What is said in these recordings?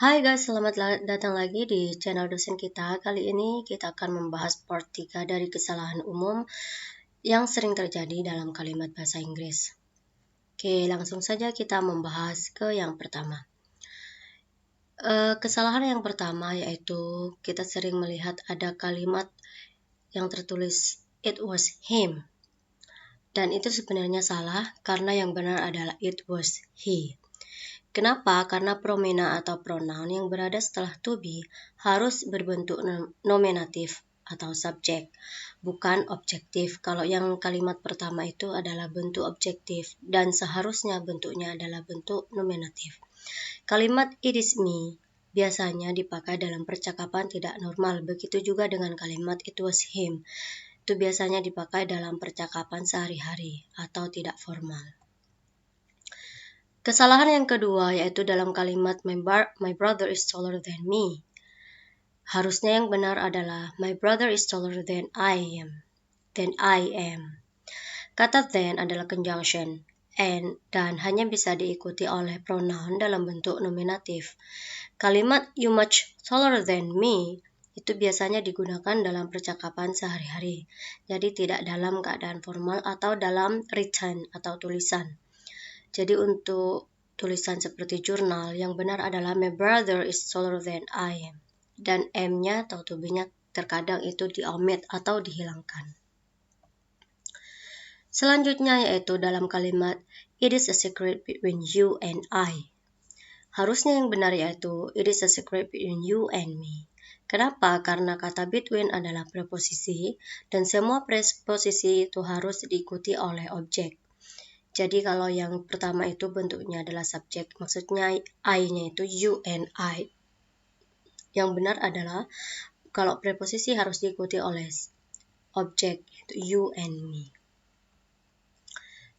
Hai guys, selamat datang lagi di channel dosen kita. Kali ini kita akan membahas part 3 dari kesalahan umum yang sering terjadi dalam kalimat bahasa Inggris. Oke, langsung saja kita membahas ke yang pertama. Kesalahan yang pertama yaitu kita sering melihat ada kalimat yang tertulis it was him. Dan itu sebenarnya salah karena yang benar adalah it was he. Kenapa? Karena promena atau pronoun yang berada setelah to be harus berbentuk nominatif atau subjek, bukan objektif. Kalau yang kalimat pertama itu adalah bentuk objektif dan seharusnya bentuknya adalah bentuk nominatif. Kalimat it is me biasanya dipakai dalam percakapan tidak normal. Begitu juga dengan kalimat it was him. Itu biasanya dipakai dalam percakapan sehari-hari atau tidak formal. Kesalahan yang kedua yaitu dalam kalimat my brother is taller than me. Harusnya yang benar adalah my brother is taller than I am. Kata than adalah conjunction and dan hanya bisa diikuti oleh pronoun dalam bentuk nominatif. Kalimat you much taller than me itu biasanya digunakan dalam percakapan sehari-hari. Jadi tidak dalam keadaan formal atau dalam written atau tulisan. Jadi untuk tulisan seperti jurnal, yang benar adalah my brother is taller than I am. Dan M-nya atau to be-nya terkadang itu diomit atau dihilangkan. Selanjutnya yaitu dalam kalimat it is a secret between you and I. Harusnya yang benar yaitu it is a secret between you and me. Kenapa? Karena kata between adalah preposisi dan semua preposisi itu harus diikuti oleh objek. Jadi kalau yang pertama itu bentuknya adalah subjek, maksudnya I-nya itu you and I. Yang benar adalah kalau preposisi harus diikuti oleh objek, yaitu you and me.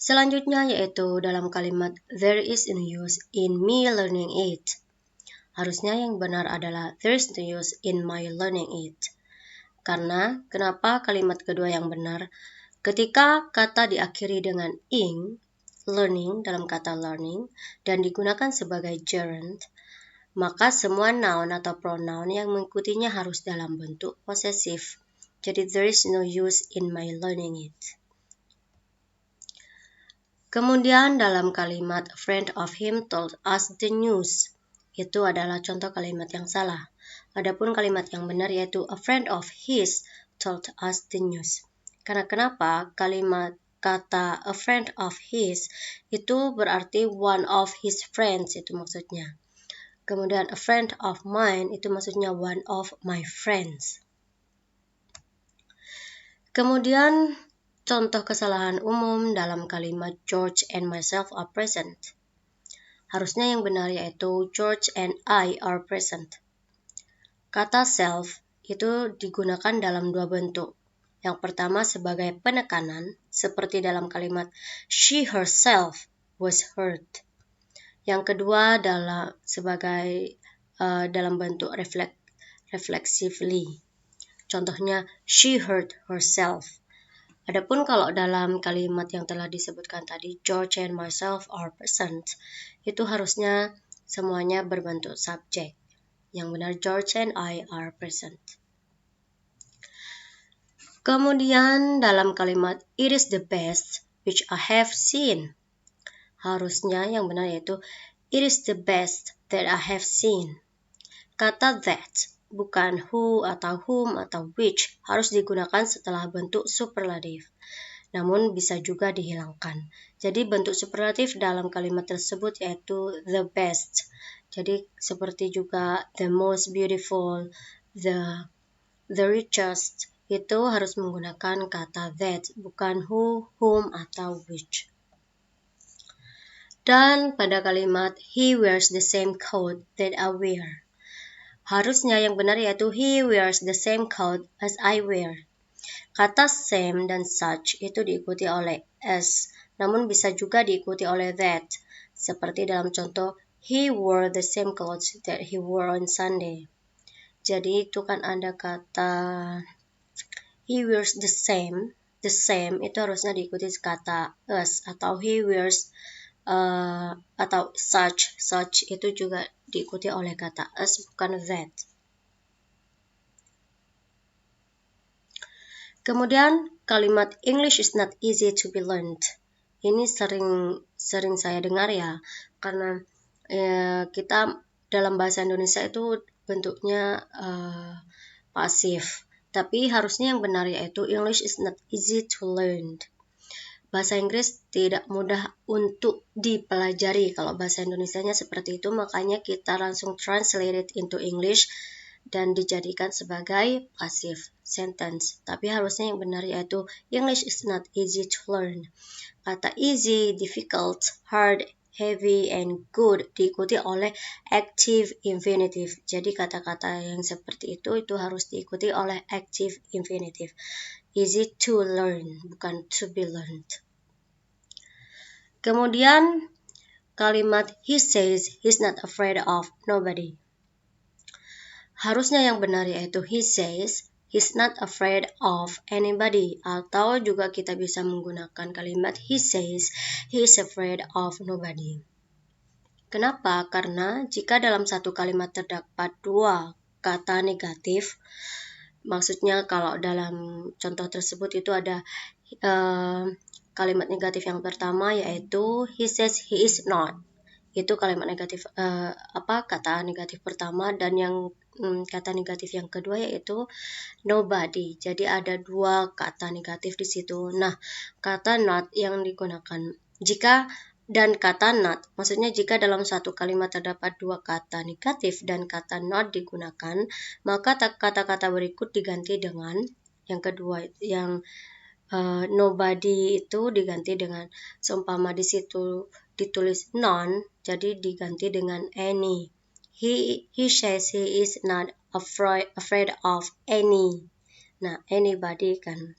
Selanjutnya yaitu dalam kalimat there is no use in me learning it. Harusnya yang benar adalah there is no use in my learning it. Karena kenapa kalimat kedua yang benar? Ketika kata diakhiri dengan ing, learning dalam kata learning, dan digunakan sebagai gerund, maka semua noun atau pronoun yang mengikutinya harus dalam bentuk posesif. Jadi there is no use in my learning it. Kemudian dalam kalimat a friend of him told us the news, itu adalah contoh kalimat yang salah. Adapun kalimat yang benar yaitu a friend of his told us the news. Karena kenapa? Kalimat kata a friend of his itu berarti one of his friends, itu maksudnya. Kemudian a friend of mine itu maksudnya one of my friends. Kemudian contoh kesalahan umum dalam kalimat George and myself are present. Harusnya yang benar yaitu George and I are present. Kata self itu digunakan dalam dua bentuk. Yang pertama sebagai penekanan, seperti dalam kalimat she herself was hurt. Yang kedua adalah sebagai dalam bentuk reflexively. Contohnya she hurt herself. Adapun kalau dalam kalimat yang telah disebutkan tadi George and myself are present, itu harusnya semuanya berbentuk subjek. Yang benar George and I are present. Kemudian dalam kalimat it is the best which I have seen. Harusnya yang benar yaitu it is the best that I have seen. Kata that bukan who atau whom atau which harus digunakan setelah bentuk superlatif. Namun bisa juga dihilangkan. Jadi bentuk superlatif dalam kalimat tersebut yaitu the best. Jadi seperti juga the most beautiful, the richest, itu harus menggunakan kata that, bukan who, whom, atau which. Dan pada kalimat he wears the same coat that I wear. Harusnya yang benar yaitu he wears the same coat as I wear. Kata same dan such itu diikuti oleh as, namun bisa juga diikuti oleh that. Seperti dalam contoh he wore the same clothes that he wore on Sunday. Jadi itu kan ada kata he wears the same itu harusnya diikuti kata as, atau he wears atau such itu juga diikuti oleh kata as, bukan that. Kemudian kalimat English is not easy to be learned. Ini sering saya dengar ya, karena kita dalam bahasa Indonesia itu bentuknya pasif. Tapi harusnya yang benar yaitu English is not easy to learn. Bahasa Inggris tidak mudah untuk dipelajari. Kalau bahasa Indonesianya seperti itu, makanya kita langsung translate it into English dan dijadikan sebagai passive sentence. Tapi harusnya yang benar yaitu English is not easy to learn. Kata easy, difficult, hard, heavy, and good diikuti oleh active infinitive. Jadi kata-kata yang seperti itu harus diikuti oleh active infinitive. Easy to learn, bukan to be learned. Kemudian kalimat he says he's not afraid of nobody. Harusnya yang benar yaitu he says he's not afraid of anybody, atau juga kita bisa menggunakan kalimat he says he's afraid of nobody. Kenapa? Karena jika dalam satu kalimat terdapat dua kata negatif, maksudnya kalau dalam contoh tersebut itu ada kalimat negatif yang pertama yaitu he says he is not. Itu kalimat negatif kata negatif pertama, dan yang kata negatif yang kedua yaitu nobody. Jadi ada dua kata negatif di situ. Nah, kata not yang digunakan dan kata not, maksudnya jika dalam satu kalimat terdapat dua kata negatif dan kata not digunakan, maka kata-kata berikut diganti dengan yang kedua, yang nobody itu diganti dengan, seumpama di situ ditulis none, jadi diganti dengan any. He says he is not afraid of any. Nah, anybody kan.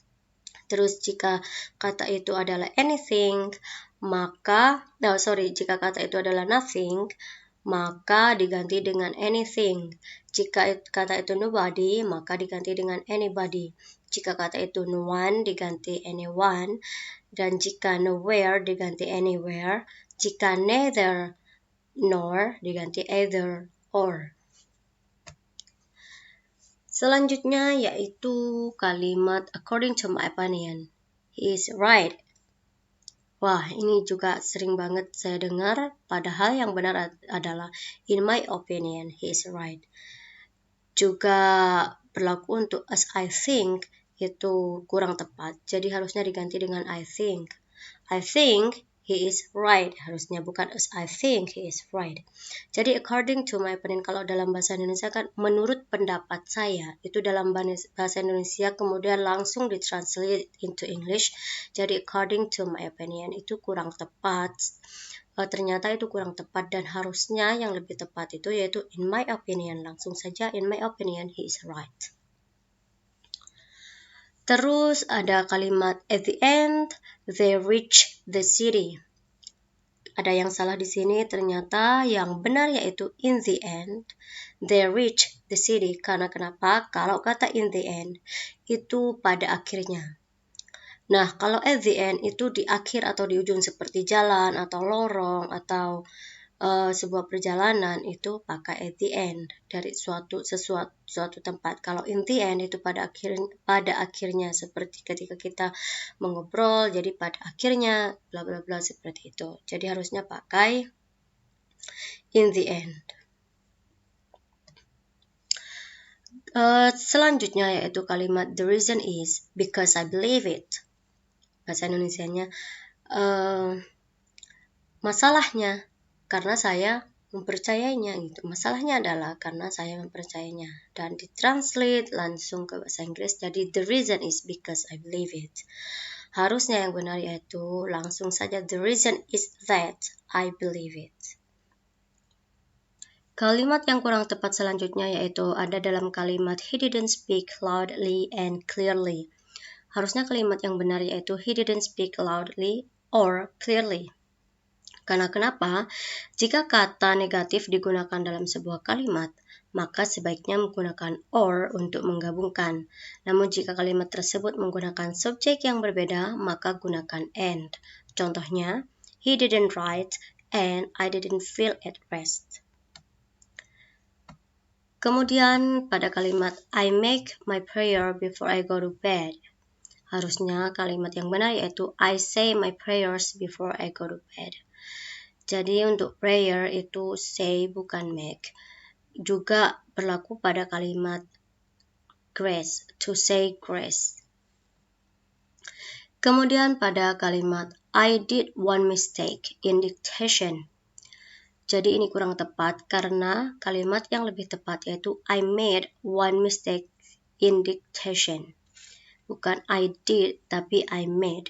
Terus jika kata itu adalah anything, jika kata itu adalah nothing, maka diganti dengan anything. Jika kata itu nobody, maka diganti dengan anybody. Jika kata itu no one, diganti anyone. Dan jika nowhere, diganti anywhere. Jika neither nor, diganti either or. Selanjutnya yaitu kalimat according to my opinion, he is right. Wah, ini juga sering banget saya dengar, padahal yang benar adalah in my opinion, he is right. Juga berlaku untuk as I think, itu kurang tepat, jadi harusnya diganti dengan I think. I think he is right, harusnya bukan as I think he is right. Jadi according to my opinion, kalau dalam bahasa Indonesia kan menurut pendapat saya, itu dalam bahasa Indonesia kemudian langsung ditranslate into English. Jadi according to my opinion itu kurang tepat. Ternyata itu kurang tepat, dan harusnya yang lebih tepat itu yaitu in my opinion, langsung saja in my opinion he is right. Terus ada kalimat at the end they reach the city. Ada yang salah di sini, ternyata yang benar yaitu in the end they reach the city. Karena kenapa? Kalau kata in the end itu pada akhirnya. Nah, kalau at the end itu di akhir atau di ujung seperti jalan atau lorong atau sebuah perjalanan, itu pakai at the end dari suatu tempat. Kalau in the end itu pada akhirnya seperti ketika kita mengobrol, jadi pada akhirnya bla bla bla seperti itu. Jadi harusnya pakai in the end. Selanjutnya yaitu kalimat the reason is because I believe it. Bahasa Indonesianya masalahnya karena saya mempercayainya gitu. Masalahnya adalah karena saya mempercayainya, dan ditranslate langsung ke bahasa Inggris jadi the reason is because I believe it. Harusnya yang benar yaitu langsung saja the reason is that I believe it. Kalimat yang kurang tepat selanjutnya yaitu ada dalam kalimat he didn't speak loudly and clearly. Harusnya kalimat yang benar yaitu he didn't speak loudly or clearly. Karena kenapa? Jika kata negatif digunakan dalam sebuah kalimat, maka sebaiknya menggunakan or untuk menggabungkan. Namun jika kalimat tersebut menggunakan subjek yang berbeda, maka gunakan and. Contohnya, he didn't write, and I didn't feel at rest. Kemudian pada kalimat I make my prayer before I go to bed, harusnya kalimat yang benar yaitu I say my prayers before I go to bed. Jadi untuk prayer itu say bukan make. Juga berlaku pada kalimat grace, to say grace. Kemudian pada kalimat I did one mistake in dictation. Jadi ini kurang tepat karena kalimat yang lebih tepat yaitu I made one mistake in dictation. Bukan I did, tapi I made.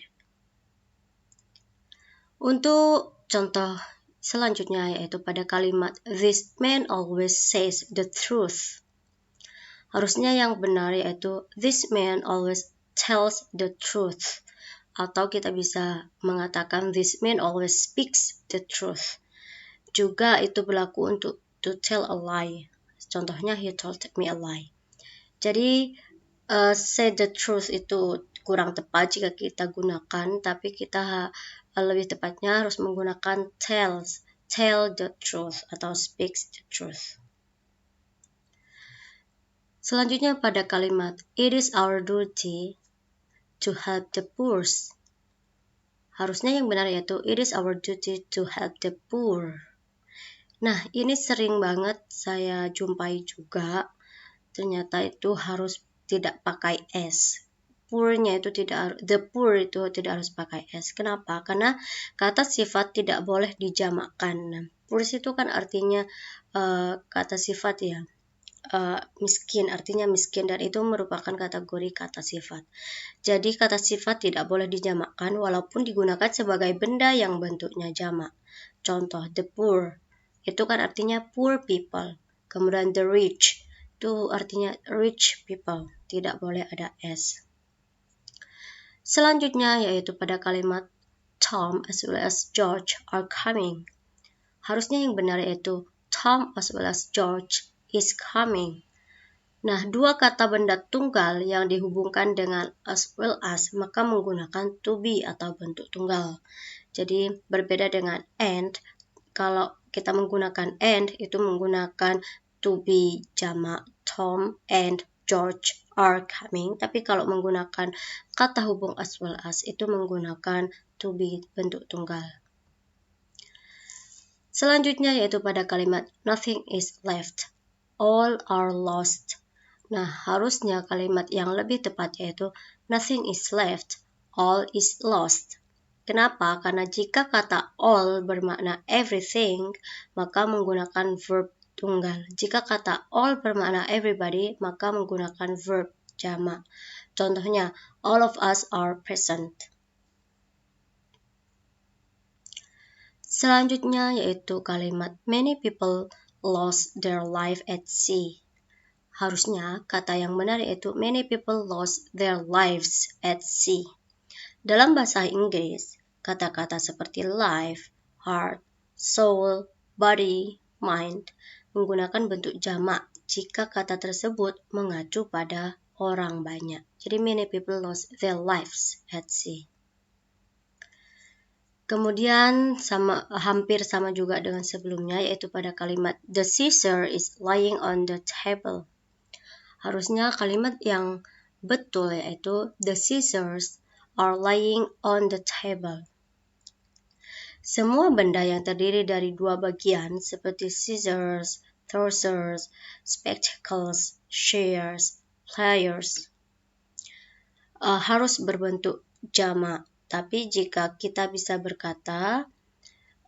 Untuk contoh selanjutnya yaitu pada kalimat this man always says the truth. Harusnya yang benar yaitu this man always tells the truth. Atau kita bisa mengatakan this man always speaks the truth. Juga itu berlaku untuk to tell a lie. Contohnya he told me a lie. Jadi say the truth itu kurang tepat jika kita gunakan, tapi kita lebih tepatnya harus menggunakan tell the truth atau speaks the truth. Selanjutnya pada kalimat it is our duty to help the poor. Harusnya yang benar yaitu it is our duty to help the poor. Nah, ini sering banget saya jumpai juga. Ternyata itu harus tidak pakai S. Poor-nya itu the poor itu tidak harus pakai S. Kenapa? Karena kata sifat tidak boleh dijamakkan. Nah, poor itu kan artinya kata sifat ya. Miskin, artinya miskin, dan itu merupakan kategori kata sifat. Jadi kata sifat tidak boleh dijamakkan walaupun digunakan sebagai benda yang bentuknya jamak. Contoh, the poor. Itu kan artinya poor people. Kemudian the rich, itu artinya rich people. Tidak boleh ada S. Selanjutnya yaitu pada kalimat Tom as well as George are coming. Harusnya yang benar yaitu Tom as well as George is coming. Nah, dua kata benda tunggal yang dihubungkan dengan as well as maka menggunakan to be atau bentuk tunggal. Jadi berbeda dengan and. Kalau kita menggunakan and, itu menggunakan to be jamak Tom and George are coming. Tapi kalau menggunakan kata hubung as well as, itu menggunakan to be bentuk tunggal. Selanjutnya yaitu pada kalimat nothing is left, all are lost. Nah, harusnya kalimat yang lebih tepat yaitu nothing is left, all is lost. Kenapa? Karena jika kata all bermakna everything, maka menggunakan verb tunggal. Jika kata all bermakna everybody, maka menggunakan verb jamak. Contohnya, all of us are present. Selanjutnya yaitu kalimat many people lost their life at sea. Harusnya kata yang benar yaitu many people lost their lives at sea. Dalam bahasa Inggris, kata-kata seperti life, heart, soul, body, mind menggunakan bentuk jamak jika kata tersebut mengacu pada orang banyak. Jadi many people lost their lives at sea. Kemudian hampir sama juga dengan sebelumnya yaitu pada kalimat the scissor is lying on the table. Harusnya kalimat yang betul yaitu the scissors are lying on the table. Semua benda yang terdiri dari dua bagian seperti scissors, tweezers, spectacles, shears, pliers harus berbentuk jamak. Tapi jika kita bisa berkata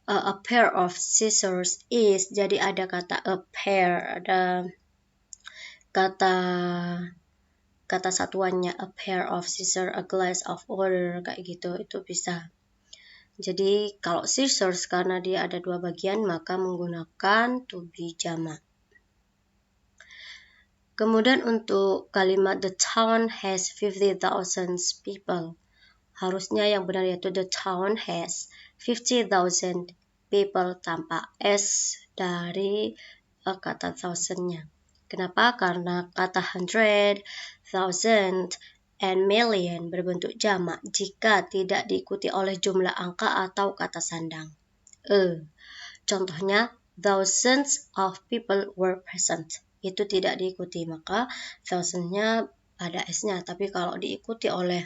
a pair of scissors is, jadi ada kata a pair, ada kata satuannya a pair of scissors, a glass of water, kayak gitu, itu bisa. Jadi kalau scissors karena dia ada dua bagian maka menggunakan to be jamak. Kemudian untuk kalimat the town has 50,000 people. Harusnya yang benar yaitu the town has 50,000 people tanpa S dari kata thousand-nya. Kenapa? Karena kata 100, 1000 and million berbentuk jamak jika tidak diikuti oleh jumlah angka atau kata sandang. Contohnya, thousands of people were present. Itu tidak diikuti, maka thousand-nya ada S-nya. Tapi kalau diikuti oleh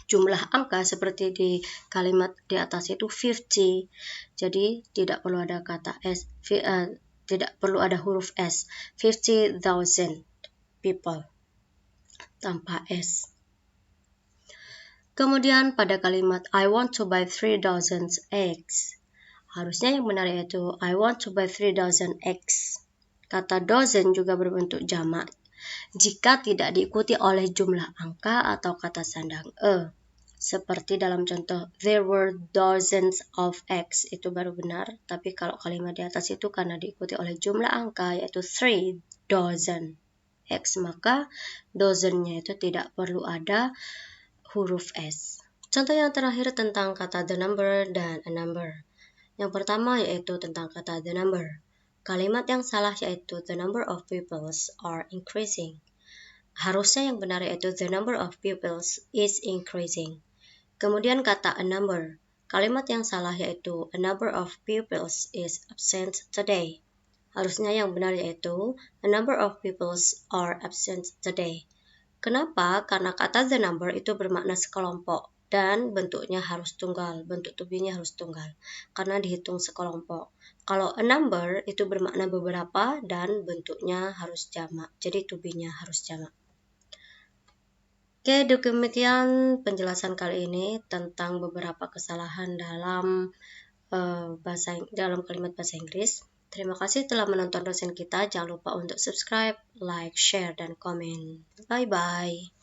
jumlah angka seperti di kalimat di atas itu 50, jadi tidak perlu ada kata S, tidak perlu ada huruf S. 50,000 people tanpa S. Kemudian pada kalimat I want to buy 3 dozen eggs, harusnya yang benar yaitu I want to buy 3 dozen eggs. Kata dozen juga berbentuk jamak jika tidak diikuti oleh jumlah angka atau kata sandang seperti dalam contoh there were dozens of eggs, itu baru benar. Tapi kalau kalimat di atas itu karena diikuti oleh jumlah angka yaitu 3 dozen eggs, maka dozennya itu tidak perlu ada huruf S. Contoh yang terakhir tentang kata the number dan a number. Yang pertama yaitu tentang kata the number. Kalimat yang salah yaitu the number of pupils are increasing. Harusnya yang benar yaitu the number of pupils is increasing. Kemudian kata a number. Kalimat yang salah yaitu a number of pupils is absent today. Harusnya yang benar yaitu a number of pupils are absent today. Kenapa? Karena kata the number itu bermakna sekelompok dan bentuknya harus tunggal, bentuk to be-nya harus tunggal karena dihitung sekelompok. Kalau a number itu bermakna beberapa dan bentuknya harus jamak, jadi to be-nya harus jamak. Oke, demikian penjelasan kali ini tentang beberapa kesalahan dalam kalimat bahasa Inggris. Terima kasih telah menonton dosen kita. Jangan lupa untuk subscribe, like, share, dan komen. Bye-bye.